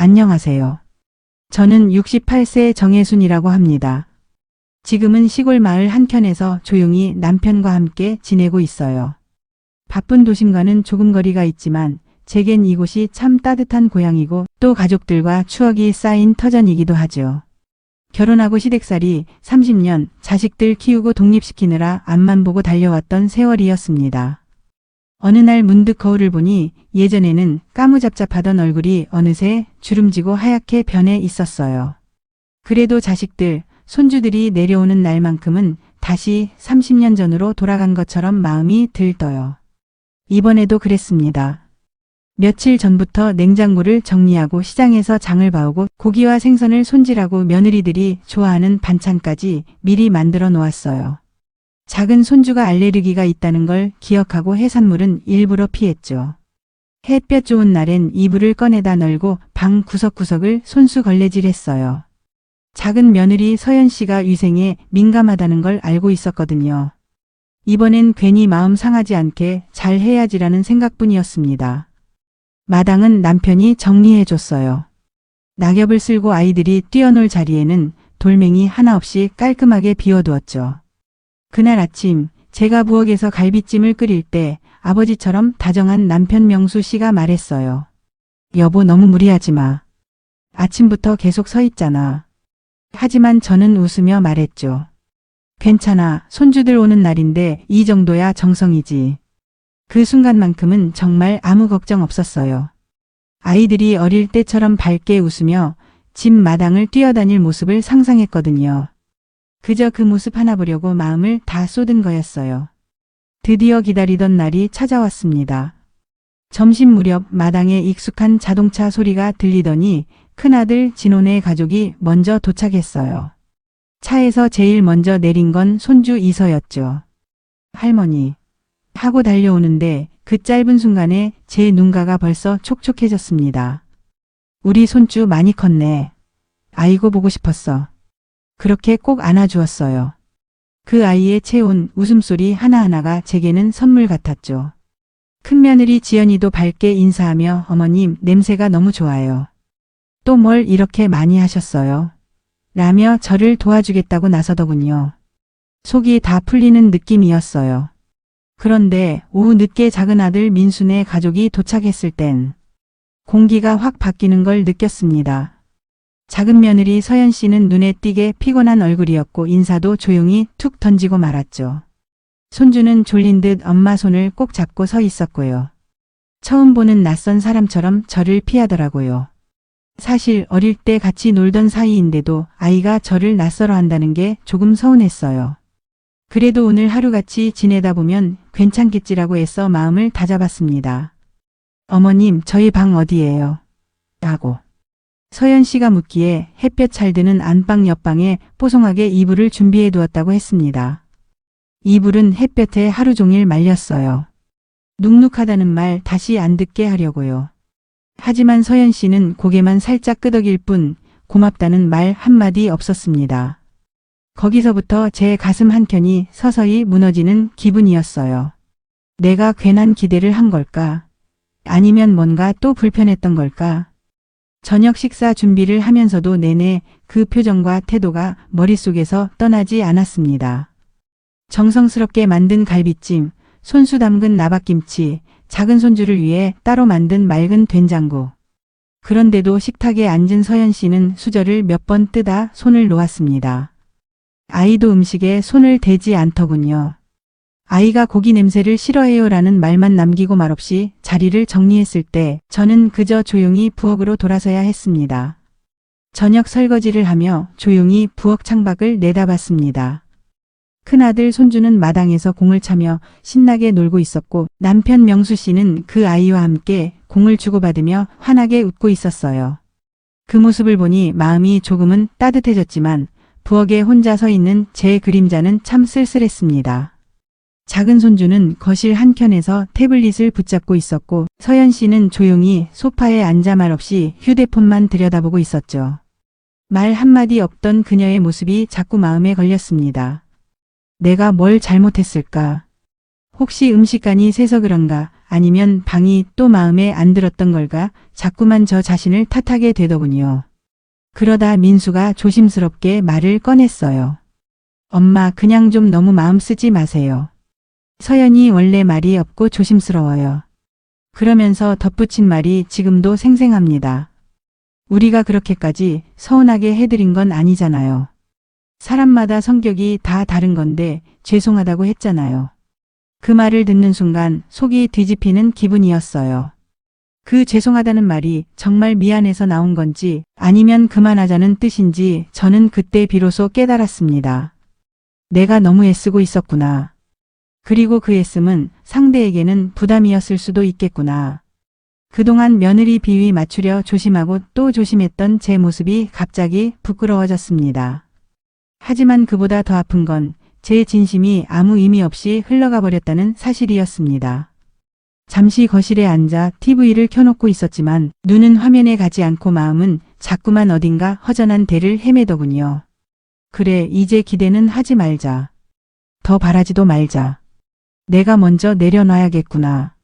안녕하세요. 저는 68세 정혜순이라고 합니다. 지금은 시골 마을 한켠에서 조용히 남편과 함께 지내고 있어요. 바쁜 도심과는 조금 거리가 있지만 제겐 이곳이 참 따뜻한 고향이고 또 가족들과 추억이 쌓인 터전이기도 하죠. 결혼하고 시댁살이 30년 자식들 키우고 독립시키느라 앞만 보고 달려왔던 세월이었습니다. 어느 날 문득 거울을 보니 예전에는 까무잡잡하던 얼굴이 어느새 주름지고 하얗게 변해 있었어요. 그래도 자식들, 손주들이 내려오는 날만큼은 다시 30년 전으로 돌아간 것처럼 마음이 들떠요. 이번에도 그랬습니다. 며칠 전부터 냉장고를 정리하고 시장에서 장을 봐오고 고기와 생선을 손질하고 며느리들이 좋아하는 반찬까지 미리 만들어 놓았어요. 작은 손주가 알레르기가 있다는 걸 기억하고 해산물은 일부러 피했죠. 햇볕 좋은 날엔 이불을 꺼내다 널고 방 구석구석을 손수 걸레질했어요. 작은 며느리 서연 씨가 위생에 민감하다는 걸 알고 있었거든요. 이번엔 괜히 마음 상하지 않게 잘 해야지라는 생각뿐이었습니다. 마당은 남편이 정리해줬어요. 낙엽을 쓸고 아이들이 뛰어놀 자리에는 돌멩이 하나 없이 깔끔하게 비워두었죠. 그날 아침 제가 부엌에서 갈비찜을 끓일 때 아버지처럼 다정한 남편 명수 씨가 말했어요. 여보 너무 무리하지 마. 아침부터 계속 서 있잖아. 하지만 저는 웃으며 말했죠. 괜찮아. 손주들 오는 날인데 이 정도야 정성이지. 그 순간만큼은 정말 아무 걱정 없었어요. 아이들이 어릴 때처럼 밝게 웃으며 집 마당을 뛰어다닐 모습을 상상했거든요. 그저 그 모습 하나 보려고 마음을 다 쏟은 거였어요. 드디어 기다리던 날이 찾아왔습니다. 점심 무렵 마당에 익숙한 자동차 소리가 들리더니 큰아들 진혼의 가족이 먼저 도착했어요. 차에서 제일 먼저 내린 건 손주 이서였죠. 할머니 하고 달려오는데 그 짧은 순간에 제 눈가가 벌써 촉촉해졌습니다. 우리 손주 많이 컸네. 아이고 보고 싶었어. 그렇게 꼭 안아주었어요. 그 아이의 채운 웃음소리 하나하나가 제게는 선물 같았죠. 큰며느리 지연이도 밝게 인사하며 어머님 냄새가 너무 좋아요. 또 뭘 이렇게 많이 하셨어요? 라며 저를 도와주겠다고 나서더군요. 속이 다 풀리는 느낌이었어요. 그런데 오후 늦게 작은 아들 민순의 가족이 도착했을 땐 공기가 확 바뀌는 걸 느꼈습니다. 작은 며느리 서연 씨는 눈에 띄게 피곤한 얼굴이었고 인사도 조용히 툭 던지고 말았죠. 손주는 졸린 듯 엄마 손을 꼭 잡고 서 있었고요. 처음 보는 낯선 사람처럼 저를 피하더라고요. 사실 어릴 때 같이 놀던 사이인데도 아이가 저를 낯설어 한다는 게 조금 서운했어요. 그래도 오늘 하루같이 지내다 보면 괜찮겠지라고 애써 마음을 다잡았습니다. 어머님, 저희 방 어디예요? 라고. 서연 씨가 묻기에 햇볕 잘 드는 안방 옆방에 뽀송하게 이불을 준비해 두었다고 했습니다. 이불은 햇볕에 하루 종일 말렸어요. 눅눅하다는 말 다시 안 듣게 하려고요. 하지만 서연 씨는 고개만 살짝 끄덕일 뿐 고맙다는 말 한마디 없었습니다. 거기서부터 제 가슴 한켠이 서서히 무너지는 기분이었어요. 내가 괜한 기대를 한 걸까? 아니면 뭔가 또 불편했던 걸까? 저녁 식사 준비를 하면서도 내내 그 표정과 태도가 머릿속에서 떠나지 않았습니다. 정성스럽게 만든 갈비찜, 손수 담근 나박김치, 작은 손주를 위해 따로 만든 맑은 된장국. 그런데도 식탁에 앉은 서연 씨는 수저를 몇 번 뜨다 손을 놓았습니다. 아이도 음식에 손을 대지 않더군요. 아이가 고기 냄새를 싫어해요라는 말만 남기고 말없이 자리를 정리했을 때 저는 그저 조용히 부엌으로 돌아서야 했습니다. 저녁 설거지를 하며 조용히 부엌 창밖을 내다봤습니다. 큰아들 손주는 마당에서 공을 차며 신나게 놀고 있었고 남편 명수 씨는 그 아이와 함께 공을 주고받으며 환하게 웃고 있었어요. 그 모습을 보니 마음이 조금은 따뜻해졌지만 부엌에 혼자 서 있는 제 그림자는 참 쓸쓸했습니다. 작은 손주는 거실 한켠에서 태블릿을 붙잡고 있었고 서연 씨는 조용히 소파에 앉아 말없이 휴대폰만 들여다보고 있었죠. 말 한마디 없던 그녀의 모습이 자꾸 마음에 걸렸습니다. 내가 뭘 잘못했을까? 혹시 음식간이 새서 그런가? 아니면 방이 또 마음에 안 들었던 걸까 자꾸만 저 자신을 탓하게 되더군요. 그러다 민수가 조심스럽게 말을 꺼냈어요. 엄마, 그냥 좀 너무 마음 쓰지 마세요. 서연이 원래 말이 없고 조심스러워요. 그러면서 덧붙인 말이 지금도 생생합니다. 우리가 그렇게까지 서운하게 해드린 건 아니잖아요. 사람마다 성격이 다 다른 건데 죄송하다고 했잖아요. 그 말을 듣는 순간 속이 뒤집히는 기분이었어요. 그 죄송하다는 말이 정말 미안해서 나온 건지 아니면 그만하자는 뜻인지 저는 그때 비로소 깨달았습니다. 내가 너무 애쓰고 있었구나. 그리고 그 애씀은 상대에게는 부담이었을 수도 있겠구나. 그동안 며느리 비위 맞추려 조심하고 또 조심했던 제 모습이 갑자기 부끄러워졌습니다. 하지만 그보다 더 아픈 건 제 진심이 아무 의미 없이 흘러가 버렸다는 사실이었습니다. 잠시 거실에 앉아 TV를 켜놓고 있었지만 눈은 화면에 가지 않고 마음은 자꾸만 어딘가 허전한 데를 헤매더군요. 그래, 이제 기대는 하지 말자. 더 바라지도 말자. 내가 먼저 내려놔야겠구나.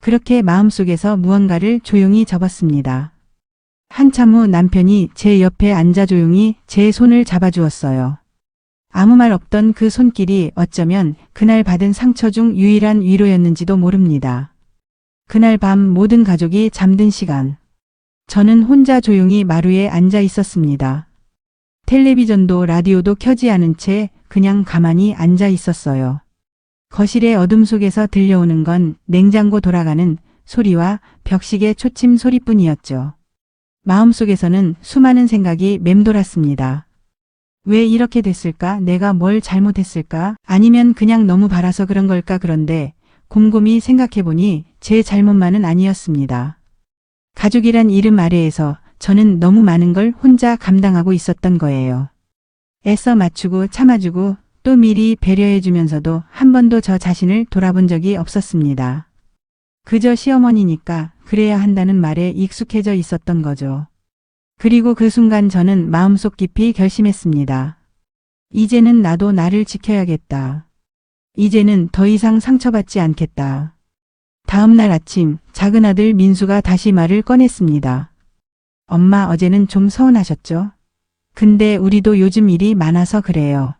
그렇게 마음속에서 무언가를 조용히 접었습니다. 한참 후 남편이 제 옆에 앉아 조용히 제 손을 잡아주었어요. 아무 말 없던 그 손길이 어쩌면 그날 받은 상처 중 유일한 위로였는지도 모릅니다. 그날 밤 모든 가족이 잠든 시간. 저는 혼자 조용히 마루에 앉아 있었습니다. 텔레비전도 라디오도 켜지 않은 채 그냥 가만히 앉아 있었어요. 거실의 어둠 속에서 들려오는 건 냉장고 돌아가는 소리와 벽시계 초침 소리뿐이었죠. 마음속에서는 수많은 생각이 맴돌았습니다. 왜 이렇게 됐을까? 내가 뭘 잘못했을까? 아니면 그냥 너무 바라서 그런 걸까? 그런데 곰곰이 생각해보니 제 잘못만은 아니었습니다. 가족이란 이름 아래에서 저는 너무 많은 걸 혼자 감당하고 있었던 거예요. 애써 맞추고 참아주고 또 미리 배려해주면서도 한 번도 저 자신을 돌아본 적이 없었습니다. 그저 시어머니니까 그래야 한다는 말에 익숙해져 있었던 거죠. 그리고 그 순간 저는 마음속 깊이 결심했습니다. 이제는 나도 나를 지켜야겠다. 이제는 더 이상 상처받지 않겠다. 다음 날 아침 작은 아들 민수가 다시 말을 꺼냈습니다. 엄마, 어제는 좀 서운하셨죠? 근데 우리도 요즘 일이 많아서 그래요.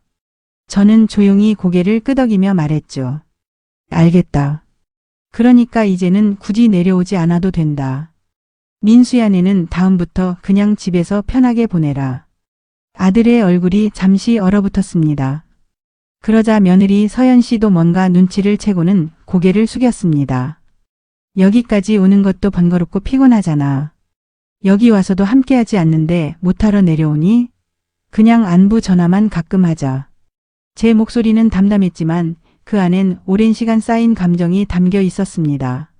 저는 조용히 고개를 끄덕이며 말했죠. 알겠다. 그러니까 이제는 굳이 내려오지 않아도 된다. 민수야네는 다음부터 그냥 집에서 편하게 보내라. 아들의 얼굴이 잠시 얼어붙었습니다. 그러자 며느리 서연 씨도 뭔가 눈치를 채고는 고개를 숙였습니다. 여기까지 오는 것도 번거롭고 피곤하잖아. 여기 와서도 함께하지 않는데 못하러 내려오니? 그냥 안부 전화만 가끔 하자. 제 목소리는 담담했지만 그 안엔 오랜 시간 쌓인 감정이 담겨 있었습니다.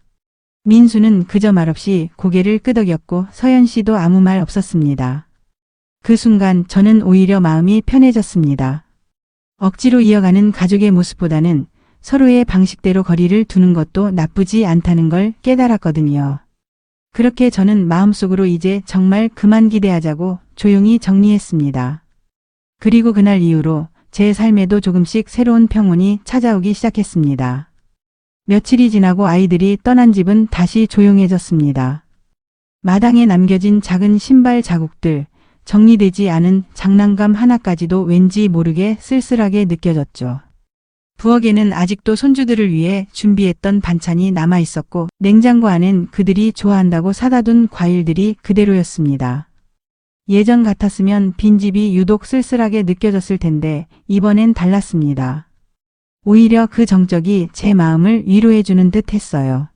민수는 그저 말없이 고개를 끄덕였고 서연 씨도 아무 말 없었습니다. 그 순간 저는 오히려 마음이 편해졌습니다. 억지로 이어가는 가족의 모습보다는 서로의 방식대로 거리를 두는 것도 나쁘지 않다는 걸 깨달았거든요. 그렇게 저는 마음속으로 이제 정말 그만 기대하자고 조용히 정리했습니다. 그리고 그날 이후로 제 삶에도 조금씩 새로운 평온이 찾아오기 시작했습니다. 며칠이 지나고 아이들이 떠난 집은 다시 조용해졌습니다. 마당에 남겨진 작은 신발 자국들, 정리되지 않은 장난감 하나까지도 왠지 모르게 쓸쓸하게 느껴졌죠. 부엌에는 아직도 손주들을 위해 준비했던 반찬이 남아 있었고 냉장고 안엔 그들이 좋아한다고 사다 둔 과일들이 그대로였습니다. 예전 같았으면 빈집이 유독 쓸쓸하게 느껴졌을 텐데 이번엔 달랐습니다. 오히려 그 정적이 제 마음을 위로해주는 듯 했어요.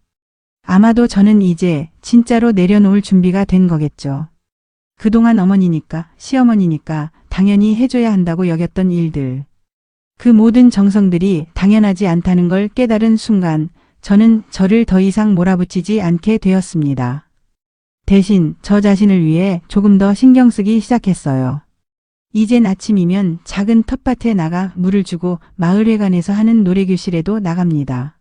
아마도 저는 이제 진짜로 내려놓을 준비가 된 거겠죠. 그동안 어머니니까, 시어머니니까 당연히 해줘야 한다고 여겼던 일들. 그 모든 정성들이 당연하지 않다는 걸 깨달은 순간 저는 저를 더 이상 몰아붙이지 않게 되었습니다. 대신 저 자신을 위해 조금 더 신경 쓰기 시작했어요. 이젠 아침이면 작은 텃밭에 나가 물을 주고 마을회관에서 하는 노래교실에도 나갑니다.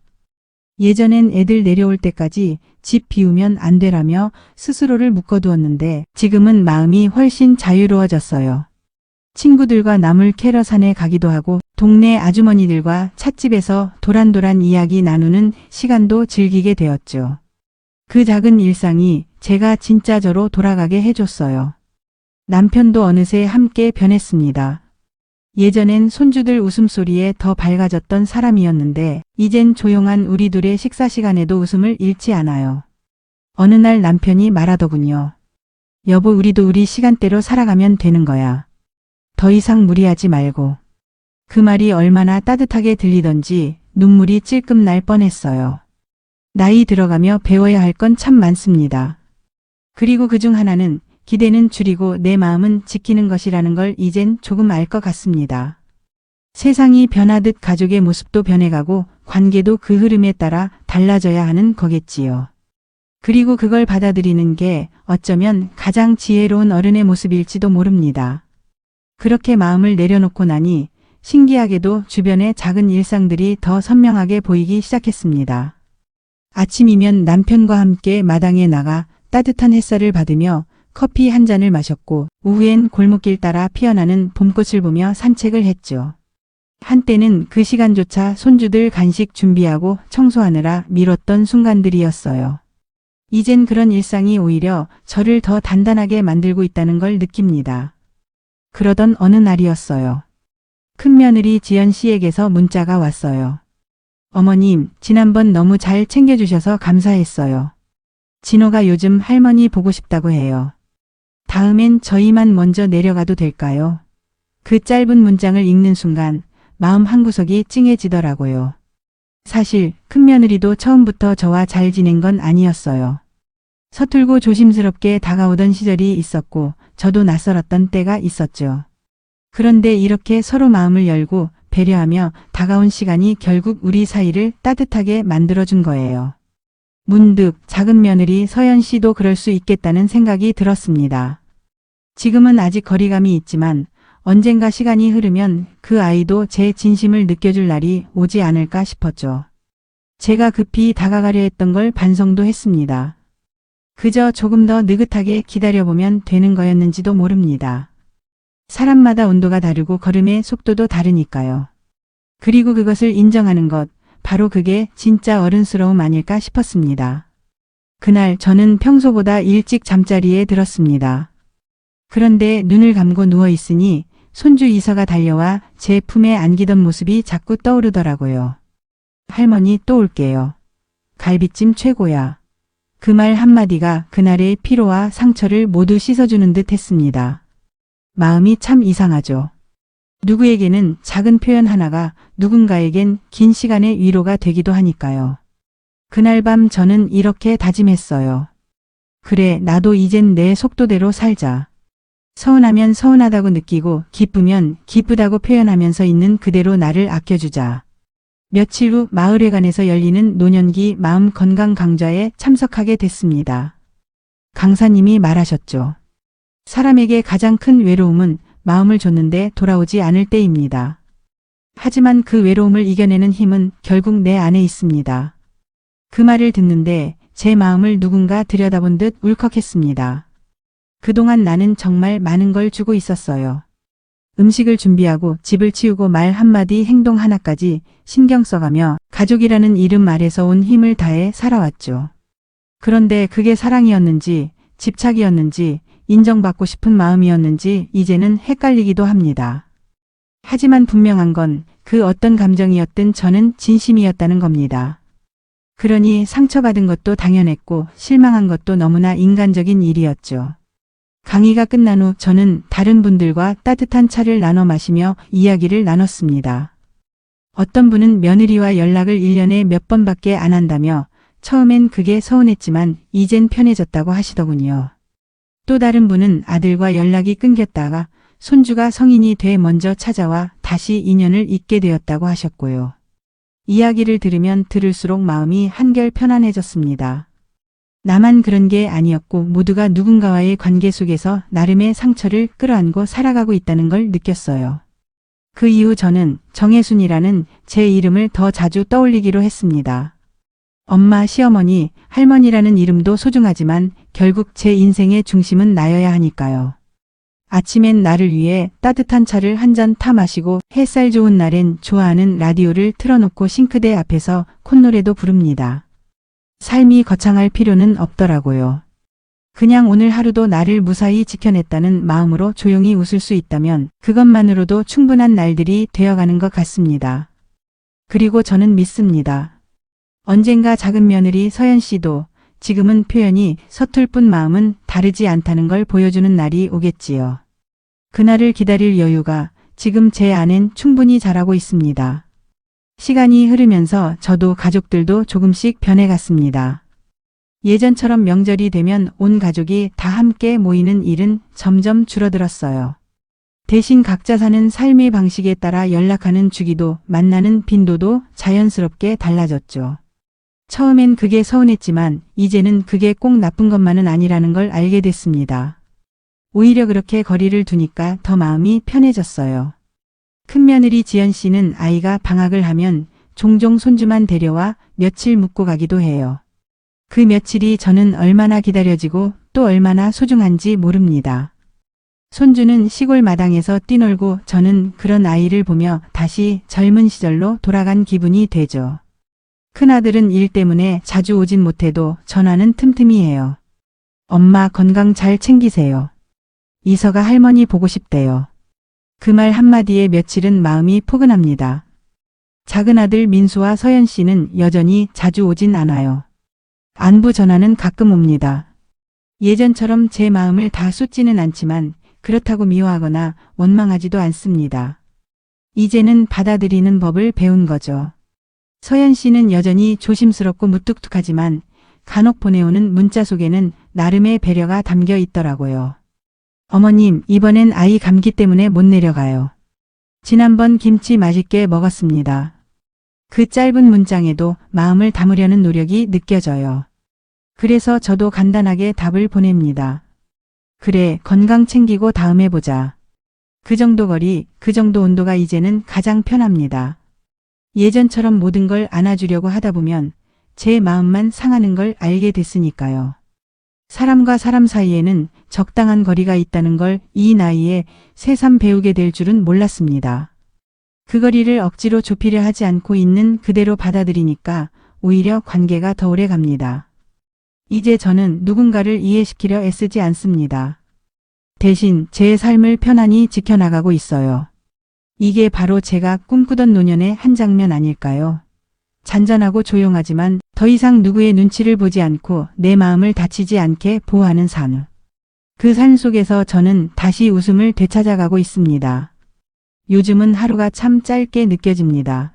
예전엔 애들 내려올 때까지 집 비우면 안 되라며 스스로를 묶어두었는데 지금은 마음이 훨씬 자유로워졌어요. 친구들과 나물 캐러 산에 가기도 하고 동네 아주머니들과 찻집에서 도란도란 이야기 나누는 시간도 즐기게 되었죠. 그 작은 일상이 제가 진짜 저로 돌아가게 해줬어요. 남편도 어느새 함께 변했습니다. 예전엔 손주들 웃음소리에 더 밝아졌던 사람이었는데 이젠 조용한 우리 둘의 식사 시간에도 웃음을 잃지 않아요. 어느 날 남편이 말하더군요. 여보, 우리도 우리 시간대로 살아가면 되는 거야. 더 이상 무리하지 말고. 그 말이 얼마나 따뜻하게 들리던지 눈물이 찔끔 날 뻔했어요. 나이 들어가며 배워야 할 건 참 많습니다. 그리고 그중 하나는 기대는 줄이고 내 마음은 지키는 것이라는 걸 이젠 조금 알 것 같습니다. 세상이 변하듯 가족의 모습도 변해가고 관계도 그 흐름에 따라 달라져야 하는 거겠지요. 그리고 그걸 받아들이는 게 어쩌면 가장 지혜로운 어른의 모습일지도 모릅니다. 그렇게 마음을 내려놓고 나니 신기하게도 주변의 작은 일상들이 더 선명하게 보이기 시작했습니다. 아침이면 남편과 함께 마당에 나가 따뜻한 햇살을 받으며 커피 한 잔을 마셨고 오후엔 골목길 따라 피어나는 봄꽃을 보며 산책을 했죠. 한때는 그 시간조차 손주들 간식 준비하고 청소하느라 미뤘던 순간들이었어요. 이젠 그런 일상이 오히려 저를 더 단단하게 만들고 있다는 걸 느낍니다. 그러던 어느 날이었어요. 큰며느리 지연 씨에게서 문자가 왔어요. 어머님, 지난번 너무 잘 챙겨주셔서 감사했어요. 진호가 요즘 할머니 보고 싶다고 해요. 다음엔 저희만 먼저 내려가도 될까요? 그 짧은 문장을 읽는 순간 마음 한구석이 찡해지더라고요. 사실 큰며느리도 처음부터 저와 잘 지낸 건 아니었어요. 서툴고 조심스럽게 다가오던 시절이 있었고 저도 낯설었던 때가 있었죠. 그런데 이렇게 서로 마음을 열고 배려하며 다가온 시간이 결국 우리 사이를 따뜻하게 만들어준 거예요. 문득 작은 며느리 서연 씨도 그럴 수 있겠다는 생각이 들었습니다. 지금은 아직 거리감이 있지만 언젠가 시간이 흐르면 그 아이도 제 진심을 느껴줄 날이 오지 않을까 싶었죠. 제가 급히 다가가려 했던 걸 반성도 했습니다. 그저 조금 더 느긋하게 기다려보면 되는 거였는지도 모릅니다. 사람마다 온도가 다르고 걸음의 속도도 다르니까요. 그리고 그것을 인정하는 것, 바로 그게 진짜 어른스러움 아닐까 싶었습니다. 그날 저는 평소보다 일찍 잠자리에 들었습니다. 그런데 눈을 감고 누워있으니 손주 이서가 달려와 제 품에 안기던 모습이 자꾸 떠오르더라고요. 할머니 또 올게요. 갈비찜 최고야. 그 말 한마디가 그날의 피로와 상처를 모두 씻어주는 듯 했습니다. 마음이 참 이상하죠. 누구에게는 작은 표현 하나가 누군가에겐 긴 시간의 위로가 되기도 하니까요. 그날 밤 저는 이렇게 다짐했어요. 그래, 나도 이젠 내 속도대로 살자. 서운하면 서운하다고 느끼고 기쁘면 기쁘다고 표현하면서 있는 그대로 나를 아껴주자. 며칠 후 마을회관에서 열리는 노년기 마음 건강 강좌에 참석하게 됐습니다. 강사님이 말하셨죠. 사람에게 가장 큰 외로움은 마음을 줬는데 돌아오지 않을 때입니다. 하지만 그 외로움을 이겨내는 힘은 결국 내 안에 있습니다. 그 말을 듣는데 제 마음을 누군가 들여다본 듯 울컥했습니다. 그동안 나는 정말 많은 걸 주고 있었어요. 음식을 준비하고 집을 치우고 말 한마디 행동 하나까지 신경 써가며 가족이라는 이름 아래서 온 힘을 다해 살아왔죠. 그런데 그게 사랑이었는지 집착이었는지 인정받고 싶은 마음이었는지 이제는 헷갈리기도 합니다. 하지만 분명한 건 그 어떤 감정이었든 저는 진심이었다는 겁니다. 그러니 상처받은 것도 당연했고 실망한 것도 너무나 인간적인 일이었죠. 강의가 끝난 후 저는 다른 분들과 따뜻한 차를 나눠 마시며 이야기를 나눴습니다. 어떤 분은 며느리와 연락을 1년에 몇 번밖에 안 한다며 처음엔 그게 서운했지만 이젠 편해졌다고 하시더군요. 또 다른 분은 아들과 연락이 끊겼다가 손주가 성인이 돼 먼저 찾아와 다시 인연을 잇게 되었다고 하셨고요. 이야기를 들으면 들을수록 마음이 한결 편안해졌습니다. 나만 그런 게 아니었고 모두가 누군가와의 관계 속에서 나름의 상처를 끌어안고 살아가고 있다는 걸 느꼈어요. 그 이후 저는 정혜순이라는 제 이름을 더 자주 떠올리기로 했습니다. 엄마, 시어머니, 할머니라는 이름도 소중하지만 결국 제 인생의 중심은 나여야 하니까요. 아침엔 나를 위해 따뜻한 차를 한 잔 타 마시고 햇살 좋은 날엔 좋아하는 라디오를 틀어놓고 싱크대 앞에서 콧노래도 부릅니다. 삶이 거창할 필요는 없더라고요. 그냥 오늘 하루도 나를 무사히 지켜냈다는 마음으로 조용히 웃을 수 있다면 그것만으로도 충분한 날들이 되어가는 것 같습니다. 그리고 저는 믿습니다. 언젠가 작은 며느리 서연 씨도 지금은 표현이 서툴 뿐 마음은 다르지 않다는 걸 보여주는 날이 오겠지요. 그날을 기다릴 여유가 지금 제 안엔 충분히 자라고 있습니다. 시간이 흐르면서 저도 가족들도 조금씩 변해갔습니다. 예전처럼 명절이 되면 온 가족이 다 함께 모이는 일은 점점 줄어들었어요. 대신 각자 사는 삶의 방식에 따라 연락하는 주기도 만나는 빈도도 자연스럽게 달라졌죠. 처음엔 그게 서운했지만 이제는 그게 꼭 나쁜 것만은 아니라는 걸 알게 됐습니다. 오히려 그렇게 거리를 두니까 더 마음이 편해졌어요. 큰며느리 지연 씨는 아이가 방학을 하면 종종 손주만 데려와 며칠 묵고 가기도 해요. 그 며칠이 저는 얼마나 기다려지고 또 얼마나 소중한지 모릅니다. 손주는 시골 마당에서 뛰놀고 저는 그런 아이를 보며 다시 젊은 시절로 돌아간 기분이 되죠. 큰아들은 일 때문에 자주 오진 못해도 전화는 틈틈이 해요. 엄마 건강 잘 챙기세요. 이서가 할머니 보고 싶대요. 그 말 한마디에 며칠은 마음이 포근합니다. 작은아들 민수와 서연 씨는 여전히 자주 오진 않아요. 안부 전화는 가끔 옵니다. 예전처럼 제 마음을 다 쏟지는 않지만 그렇다고 미워하거나 원망하지도 않습니다. 이제는 받아들이는 법을 배운 거죠. 서연 씨는 여전히 조심스럽고 무뚝뚝하지만 간혹 보내오는 문자 속에는 나름의 배려가 담겨 있더라고요. 어머님, 이번엔 아이 감기 때문에 못 내려가요. 지난번 김치 맛있게 먹었습니다. 그 짧은 문장에도 마음을 담으려는 노력이 느껴져요. 그래서 저도 간단하게 답을 보냅니다. 그래, 건강 챙기고 다음에 보자. 그 정도 거리, 그 정도 온도가 이제는 가장 편합니다. 예전처럼 모든 걸 안아주려고 하다 보면 제 마음만 상하는 걸 알게 됐으니까요. 사람과 사람 사이에는 적당한 거리가 있다는 걸 이 나이에 새삼 배우게 될 줄은 몰랐습니다. 그 거리를 억지로 좁히려 하지 않고 있는 그대로 받아들이니까 오히려 관계가 더 오래 갑니다. 이제 저는 누군가를 이해시키려 애쓰지 않습니다. 대신 제 삶을 편안히 지켜나가고 있어요. 이게 바로 제가 꿈꾸던 노년의 한 장면 아닐까요? 잔잔하고 조용하지만 더 이상 누구의 눈치를 보지 않고 내 마음을 다치지 않게 보호하는 삶. 그 삶 속에서 저는 다시 웃음을 되찾아가고 있습니다. 요즘은 하루가 참 짧게 느껴집니다.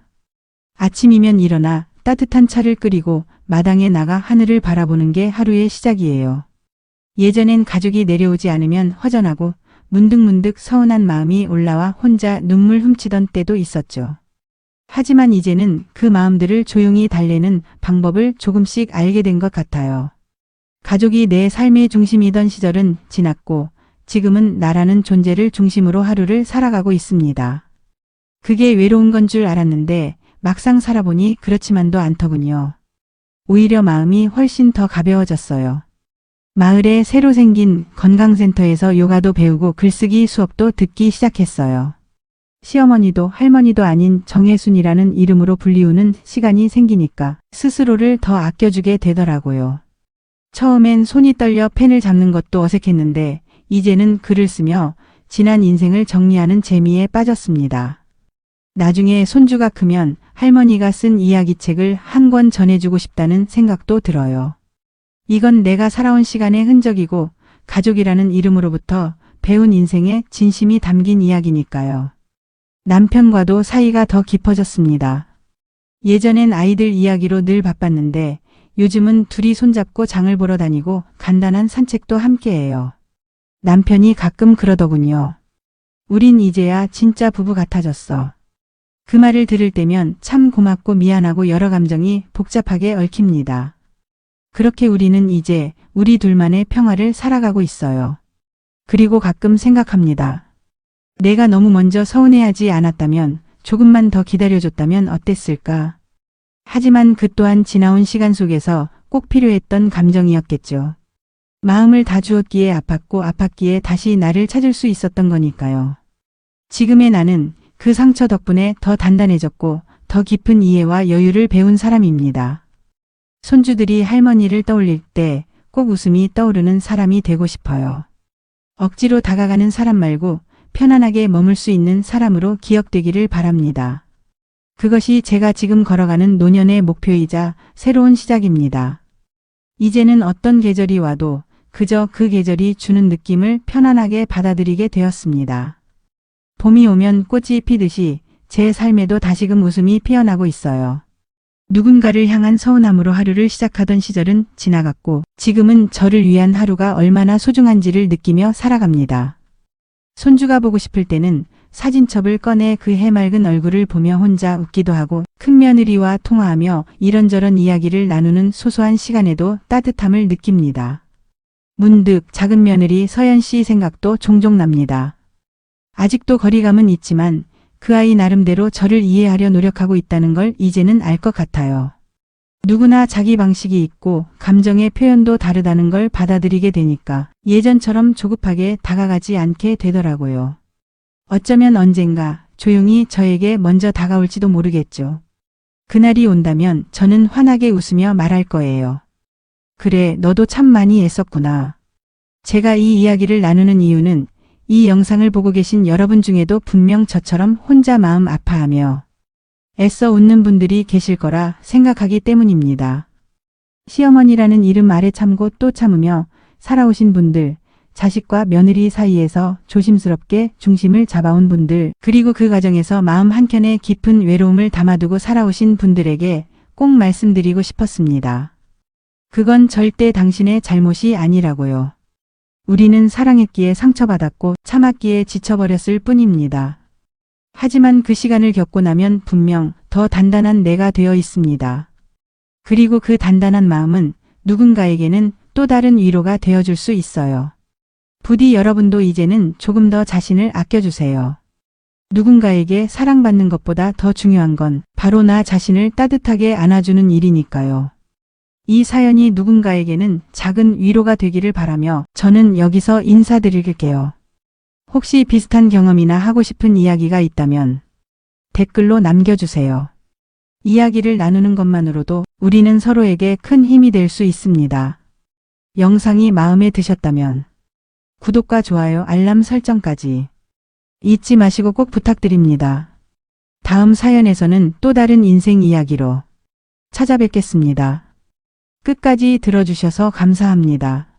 아침이면 일어나 따뜻한 차를 끓이고 마당에 나가 하늘을 바라보는 게 하루의 시작이에요. 예전엔 가족이 내려오지 않으면 허전하고 문득문득 서운한 마음이 올라와 혼자 눈물 훔치던 때도 있었죠. 하지만 이제는 그 마음들을 조용히 달래는 방법을 조금씩 알게 된 것 같아요. 가족이 내 삶의 중심이던 시절은 지났고 지금은 나라는 존재를 중심으로 하루를 살아가고 있습니다. 그게 외로운 건 줄 알았는데 막상 살아보니 그렇지만도 않더군요. 오히려 마음이 훨씬 더 가벼워졌어요. 마을에 새로 생긴 건강센터에서 요가도 배우고 글쓰기 수업도 듣기 시작했어요. 시어머니도 할머니도 아닌 정혜순이라는 이름으로 불리우는 시간이 생기니까 스스로를 더 아껴주게 되더라고요. 처음엔 손이 떨려 펜을 잡는 것도 어색했는데 이제는 글을 쓰며 지난 인생을 정리하는 재미에 빠졌습니다. 나중에 손주가 크면 할머니가 쓴 이야기책을 한 권 전해주고 싶다는 생각도 들어요. 이건 내가 살아온 시간의 흔적이고 가족이라는 이름으로부터 배운 인생의 진심이 담긴 이야기니까요. 남편과도 사이가 더 깊어졌습니다. 예전엔 아이들 이야기로 늘 바빴는데 요즘은 둘이 손잡고 장을 보러 다니고 간단한 산책도 함께해요. 남편이 가끔 그러더군요. 우린 이제야 진짜 부부 같아졌어. 그 말을 들을 때면 참 고맙고 미안하고 여러 감정이 복잡하게 얽힙니다. 그렇게 우리는 이제 우리 둘만의 평화를 살아가고 있어요. 그리고 가끔 생각합니다. 내가 너무 먼저 서운해하지 않았다면 조금만 더 기다려줬다면 어땠을까? 하지만 그 또한 지나온 시간 속에서 꼭 필요했던 감정이었겠죠. 마음을 다 주었기에 아팠고 아팠기에 다시 나를 찾을 수 있었던 거니까요. 지금의 나는 그 상처 덕분에 더 단단해졌고 더 깊은 이해와 여유를 배운 사람입니다. 손주들이 할머니를 떠올릴 때 꼭 웃음이 떠오르는 사람이 되고 싶어요. 억지로 다가가는 사람 말고 편안하게 머물 수 있는 사람으로 기억되기를 바랍니다. 그것이 제가 지금 걸어가는 노년의 목표이자 새로운 시작입니다. 이제는 어떤 계절이 와도 그저 그 계절이 주는 느낌을 편안하게 받아들이게 되었습니다. 봄이 오면 꽃이 피듯이 제 삶에도 다시금 웃음이 피어나고 있어요. 누군가를 향한 서운함으로 하루를 시작하던 시절은 지나갔고 지금은 저를 위한 하루가 얼마나 소중한지를 느끼며 살아갑니다. 손주가 보고 싶을 때는 사진첩을 꺼내 그 해맑은 얼굴을 보며 혼자 웃기도 하고 큰며느리와 통화하며 이런저런 이야기를 나누는 소소한 시간에도 따뜻함을 느낍니다. 문득 작은 며느리 서연 씨 생각도 종종 납니다. 아직도 거리감은 있지만 그 아이 나름대로 저를 이해하려 노력하고 있다는 걸 이제는 알 것 같아요. 누구나 자기 방식이 있고 감정의 표현도 다르다는 걸 받아들이게 되니까 예전처럼 조급하게 다가가지 않게 되더라고요. 어쩌면 언젠가 조용히 저에게 먼저 다가올지도 모르겠죠. 그날이 온다면 저는 환하게 웃으며 말할 거예요. 그래, 너도 참 많이 애썼구나. 제가 이 이야기를 나누는 이유는 이 영상을 보고 계신 여러분 중에도 분명 저처럼 혼자 마음 아파하며 애써 웃는 분들이 계실 거라 생각하기 때문입니다. 시어머니라는 이름 아래 참고 또 참으며 살아오신 분들, 자식과 며느리 사이에서 조심스럽게 중심을 잡아온 분들, 그리고 그 과정에서 마음 한켠에 깊은 외로움을 담아두고 살아오신 분들에게 꼭 말씀드리고 싶었습니다. 그건 절대 당신의 잘못이 아니라고요. 우리는 사랑했기에 상처받았고 참았기에 지쳐버렸을 뿐입니다. 하지만 그 시간을 겪고 나면 분명 더 단단한 내가 되어 있습니다. 그리고 그 단단한 마음은 누군가에게는 또 다른 위로가 되어줄 수 있어요. 부디 여러분도 이제는 조금 더 자신을 아껴주세요. 누군가에게 사랑받는 것보다 더 중요한 건 바로 나 자신을 따뜻하게 안아주는 일이니까요. 이 사연이 누군가에게는 작은 위로가 되기를 바라며 저는 여기서 인사드릴게요. 혹시 비슷한 경험이나 하고 싶은 이야기가 있다면 댓글로 남겨주세요. 이야기를 나누는 것만으로도 우리는 서로에게 큰 힘이 될 수 있습니다. 영상이 마음에 드셨다면 구독과 좋아요, 알람 설정까지 잊지 마시고 꼭 부탁드립니다. 다음 사연에서는 또 다른 인생 이야기로 찾아뵙겠습니다. 끝까지 들어주셔서 감사합니다.